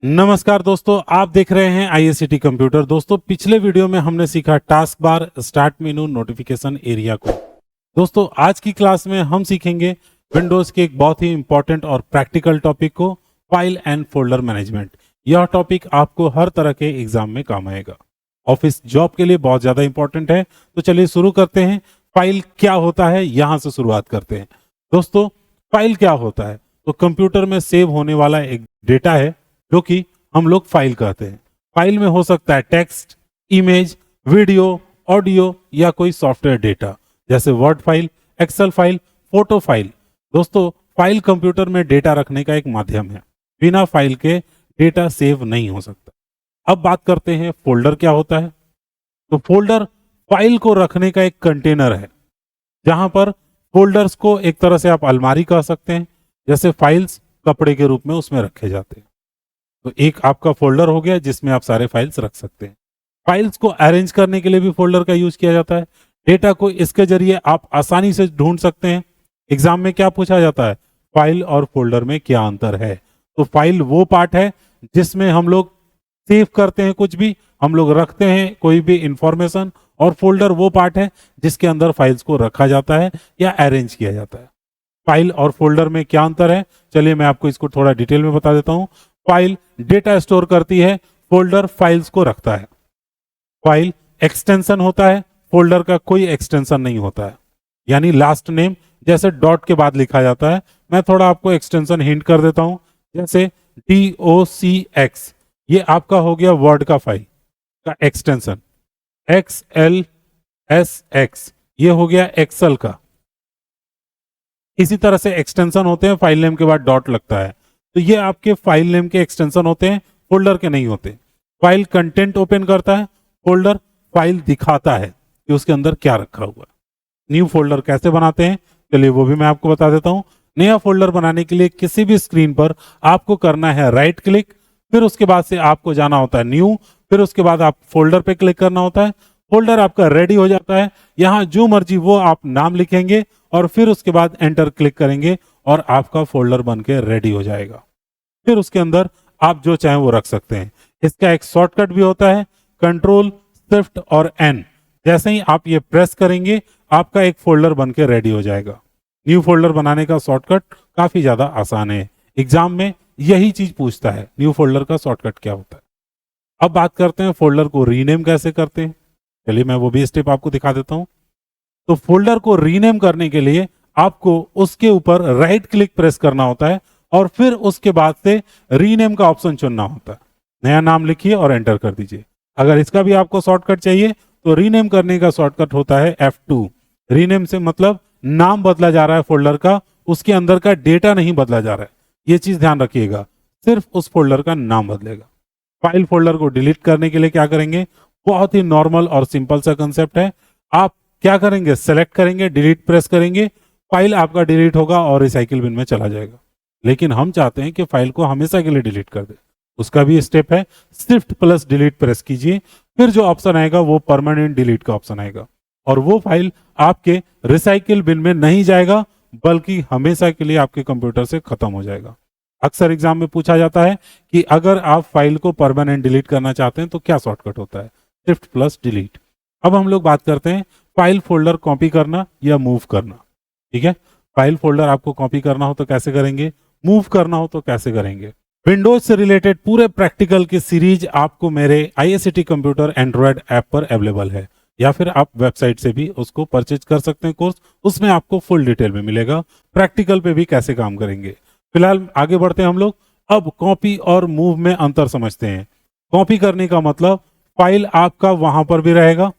नमस्कार दोस्तों, आप देख रहे हैं आईएससीटी कंप्यूटर। दोस्तों, पिछले वीडियो में हमने सीखा task bar, start menu, notification area को। दोस्तों, आज की क्लास में हम सीखेंगे विंडोज के एक बहुत ही इंपॉर्टेंट और प्रैक्टिकल टॉपिक को, फाइल एंड फोल्डर मैनेजमेंट। यह टॉपिक आपको हर तरह के एग्जाम में काम आएगा, ऑफिस जॉब के लिए बहुत ज्यादा इंपॉर्टेंट है। तो चलिए शुरू करते हैं। फाइल क्या होता है, यहां से शुरुआत करते हैं। दोस्तों, फाइल क्या होता है? तो कंप्यूटर में सेव होने वाला एक डेटा है जो कि हम लोग फाइल कहते हैं। फाइल में हो सकता है टेक्स्ट, इमेज, वीडियो, ऑडियो या कोई सॉफ्टवेयर डेटा, जैसे word file, Excel file, photo file. दोस्तों, फाइल कंप्यूटर में डेटा रखने का एक माध्यम है। बिना फाइल के डेटा सेव नहीं हो सकता। अब बात करते हैं फोल्डर क्या होता है। तो फोल्डर फाइल को रखने का एक कंटेनर है, जहां पर फोल्डर्स को एक तरह से आप अलमारी कह सकते हैं। जैसे फाइल्स कपड़े के रूप में उसमें रखे जाते हैं। तो एक आपका फोल्डर हो गया जिसमें आप सारे फाइल्स रख सकते हैं। फाइल्स को अरेंज करने के लिए भी फोल्डर का यूज किया जाता है। डेटा को इसके जरिए आप आसानी से ढूंढ सकते हैं। एग्जाम में क्या पूछा जाता है? फाइल और फोल्डर में क्या अंतर है? तो फाइल वो पार्ट है जिसमें हम लोग सेव करते हैं, कुछ भी हम लोग रखते हैं, कोई भी इंफॉर्मेशन। और फोल्डर वो पार्ट है जिसके अंदर फाइल्स को रखा जाता है या अरेंज किया जाता है। फाइल और फोल्डर में क्या अंतर है, चलिए मैं आपको इसको थोड़ा डिटेल में बता देता हूं। फाइल डेटा स्टोर करती है, फोल्डर फाइल्स को रखता है। फाइल एक्सटेंशन होता है, फोल्डर का कोई एक्सटेंशन नहीं होता है। यानी लास्ट नेम जैसे डॉट के बाद लिखा जाता है। मैं थोड़ा आपको एक्सटेंशन हिंट कर देता हूं, जैसे DOCX, ये आपका हो गया वर्ड का फाइल का एक्सटेंशन। XLSX, ये हो गया एक्सेल का। इसी तरह से एक्सटेंशन होते हैं, फाइल नेम के बाद डॉट लगता है। तो ये आपके फाइल नेम के एक्सटेंशन होते हैं, फोल्डर के नहीं होते। फाइल कंटेंट ओपन करता है, फोल्डर फाइल दिखाता है कि उसके अंदर क्या रखा हुआ है। न्यू फोल्डर कैसे बनाते हैं, चलिए वो भी मैं आपको बता देता हूं। नया फोल्डर बनाने के लिए किसी भी स्क्रीन पर आपको करना है राइट क्लिक, फिर उसके बाद से आपको जाना होता है न्यू, फिर उसके बाद आप फोल्डर पे क्लिक करना होता है। फोल्डर आपका रेडी हो जाता है। यहां जो मर्जी वो आप नाम लिखेंगे और फिर उसके बाद एंटर क्लिक करेंगे और आपका फोल्डर बन के रेडी हो जाएगा। फिर उसके अंदर आप जो चाहें वो रख सकते हैं। इसका एक शॉर्टकट भी होता है, कंट्रोल शिफ्ट और एन। जैसे ही आप ये प्रेस करेंगे, आपका एक फोल्डर बन के रेडी हो जाएगा। न्यू फोल्डर बनाने का शॉर्टकट काफी ज्यादा आसान है। एग्जाम में यही चीज पूछता है, न्यू फोल्डर का शॉर्टकट क्या होता है। अब बात करते हैं फोल्डर को रीनेम कैसे करते हैं। चलिए मैं वो भी स्टेप आपको दिखा देता हूं। तो फोल्डर को रीनेम करने के लिए आपको उसके ऊपर राइट क्लिक प्रेस करना होता है और फिर उसके बाद से रीनेम का ऑप्शन चुनना होता है। नया नाम लिखिए और एंटर कर दीजिए। अगर इसका भी आपको शॉर्टकट चाहिए तो रीनेम करने का शॉर्टकट होता है F2। रीनेम से मतलब नाम बदला जा रहा है फोल्डर का, उसके अंदर का डेटा नहीं बदला जा रहा है। ये चीज ध्यान रखिएगा, सिर्फ उस फोल्डर का नाम बदलेगा। फाइल फोल्डर को डिलीट करने के लिए क्या करेंगे? बहुत ही नॉर्मल और सिंपल सा कंसेप्ट है। आप क्या करेंगे? सेलेक्ट करेंगे, डिलीट प्रेस करेंगे, फाइल आपका डिलीट होगा और रिसाइकिल बिन में चला जाएगा। लेकिन हम चाहते हैं कि फाइल को हमेशा के लिए डिलीट कर दे। उसका भी स्टेप है, शिफ्ट प्लस डिलीट प्रेस कीजिए, फिर जो ऑप्शन आएगा वो परमानेंट डिलीट का ऑप्शन आएगा और वो फाइल आपके रिसाइकिल बिन में नहीं जाएगा, बल्कि हमेशा के लिए आपके कंप्यूटर से खत्म हो जाएगा। अक्सर एग्जाम में पूछा जाता है कि अगर आप फाइल को परमानेंट डिलीट करना चाहते हैं तो क्या शॉर्टकट होता है? Shift plus delete. अब हम लोग बात करते हैं फाइल फोल्डर कॉपी करना या मूव करना। ठीक है, फाइल फोल्डर आपको कॉपी करना हो तो कैसे करेंगे, मूव करना हो तो कैसे करेंगे। विंडोज से रिलेटेड पूरे प्रैक्टिकल की सीरीज आपको मेरे आईएससीटी कंप्यूटर एंड्रॉयड ऐप पर अवेलेबल है, या फिर आप वेबसाइट से भी उसको परचेज कर सकते हैं कोर्स। उसमें आपको फुल डिटेल में मिलेगा, प्रैक्टिकल पे भी कैसे काम करेंगे। फिलहाल आगे बढ़ते हैं हम लोग। अब कॉपी और मूव में अंतर समझते हैं। कॉपी करने का मतलब फाइल आपका वहां पर भी रहेगा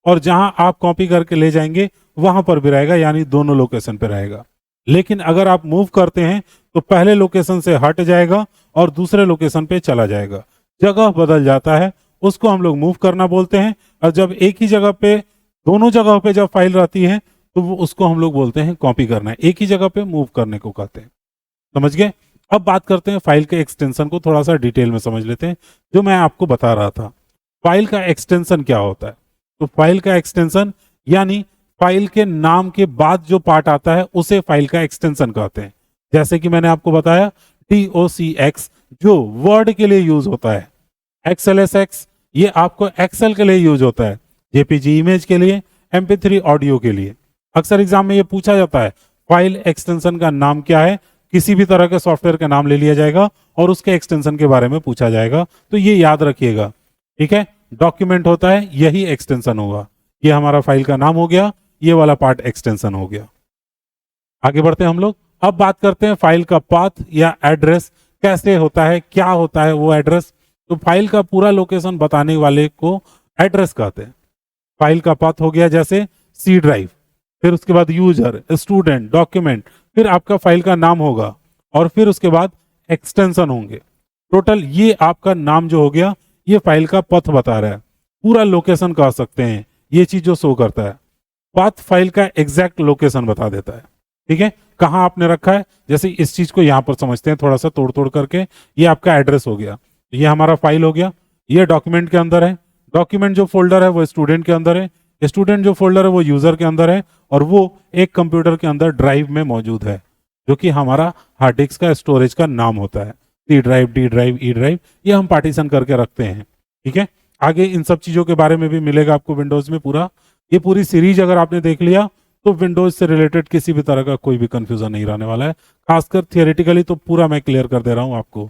और जहां आप कॉपी करके ले जाएंगे वहां पर भी रहेगा, यानी दोनों लोकेशन पे रहेगा। लेकिन अगर आप मूव करते हैं तो पहले लोकेशन से हट जाएगा और दूसरे लोकेशन पे चला जाएगा, जगह बदल जाता है। उसको हम लोग मूव करना बोलते हैं। और जब एक ही जगह पे, दोनों जगह पे जब फाइल रहती है तो वो उसको हम लोग बोलते हैं कॉपी करना है। एक ही जगह पे मूव करने को कहते हैं। समझ गए? अब बात करते हैं फाइल के एक्सटेंशन को, थोड़ा सा डिटेल में समझ लेते हैं जो मैं आपको बता रहा था। फाइल का एक्सटेंशन क्या होता है? तो फाइल का एक्सटेंशन यानी फाइल के नाम के बाद जो पार्ट आता है उसे फाइल का एक्सटेंशन कहते हैं। जैसे कि मैंने आपको बताया DOCX, जो वर्ड के लिए यूज होता है। XLSX ये आपको एक्सेल के लिए यूज होता है, जेपीजी इमेज के लिए, MP3 ऑडियो के लिए। अक्सर एग्जाम में ये पूछा जाता है फाइल एक्सटेंशन का नाम क्या है, किसी भी तरह के सॉफ्टवेयर का नाम ले लिया जाएगा और उसके एक्सटेंशन के बारे में पूछा जाएगा, तो ये याद रखिएगा। ठीक है, डॉक्यूमेंट होता है यही एक्सटेंशन होगा। ये हमारा फाइल का नाम हो गया, ये वाला पार्ट एक्सटेंशन हो गया। आगे बढ़ते हैं हम लोग। अब बात करते हैं फाइल का पाथ या एड्रेस कैसे होता है, क्या होता है वो एड्रेस। तो फाइल का पूरा लोकेशन बताने वाले को एड्रेस कहते हैं। फाइल का पाथ हो गया जैसे सी ड्राइव, फिर उसके बाद यूजर, स्टूडेंट, डॉक्यूमेंट, फिर आपका फाइल का नाम होगा और फिर उसके बाद एक्सटेंशन होंगे। टोटल ये आपका नाम जो हो गया ये फाइल का पथ बता रहा है, पूरा लोकेशन कह सकते हैं, ये चीज जो शो करता है। पाथ फाइल का एग्जैक्ट लोकेशन बता देता है। ठीक है, कहाँ आपने रखा है, जैसे इस चीज को यहां पर समझते हैं थोड़ा सा तोड़ तोड़ करके। ये आपका एड्रेस हो गया, ये हमारा फाइल हो गया, ये डॉक्यूमेंट के अंदर है, डॉक्यूमेंट जो फोल्डर है वो स्टूडेंट के अंदर है, स्टूडेंट जो फोल्डर है वो यूजर के अंदर है, और वो एक कंप्यूटर के अंदर ड्राइव में मौजूद है जो कि हमारा हार्ड डिस्क का स्टोरेज का नाम होता है। C drive, D drive, E drive, ये हम पार्टीशन करके रखते हैं। ठीक है, आगे इन सब चीजों के बारे में भी मिलेगा आपको विंडोज में पूरा। ये पूरी सीरीज अगर आपने देख लिया तो विंडोज से रिलेटेड किसी भी तरह का कोई भी कंफ्यूजन नहीं रहने वाला है, खासकर थियोरेटिकली तो पूरा मैं क्लियर कर दे रहा हूं आपको।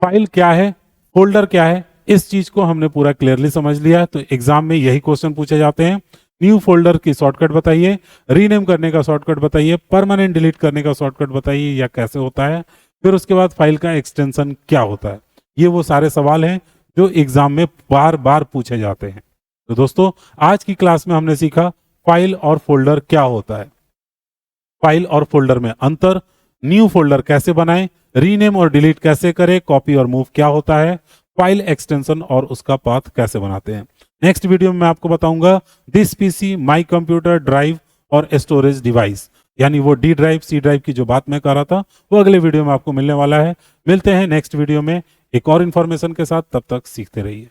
फाइल क्या है, फोल्डर क्या है, इस चीज को हमने पूरा क्लियरली समझ लिया। तो एग्जाम में यही क्वेश्चन पूछे जाते हैं। न्यू फोल्डर की शॉर्टकट बताइए, रीनेम करने का शॉर्टकट बताइए, परमानेंट डिलीट करने का शॉर्टकट बताइए या कैसे होता है, फिर उसके बाद फाइल का एक्सटेंशन क्या होता है। ये वो सारे सवाल हैं जो एग्जाम में बार बार पूछे जाते हैं। तो दोस्तों आज की क्लास में हमने सीखा फाइल और फोल्डर क्या होता है, फाइल और फोल्डर में अंतर, न्यू फोल्डर कैसे बनाएं, रीनेम और डिलीट कैसे करें, कॉपी और मूव क्या होता है, फाइल एक्सटेंशन और उसका पाथ कैसे बनाते हैं। नेक्स्ट वीडियो में मैं आपको बताऊंगा this PC, my computer, drive और स्टोरेज डिवाइस, यानी वो डी ड्राइव, सी ड्राइव की जो बात मैं कर रहा था वो अगले वीडियो में आपको मिलने वाला है। मिलते हैं नेक्स्ट वीडियो में एक और इन्फॉर्मेशन के साथ, तब तक सीखते रहिए।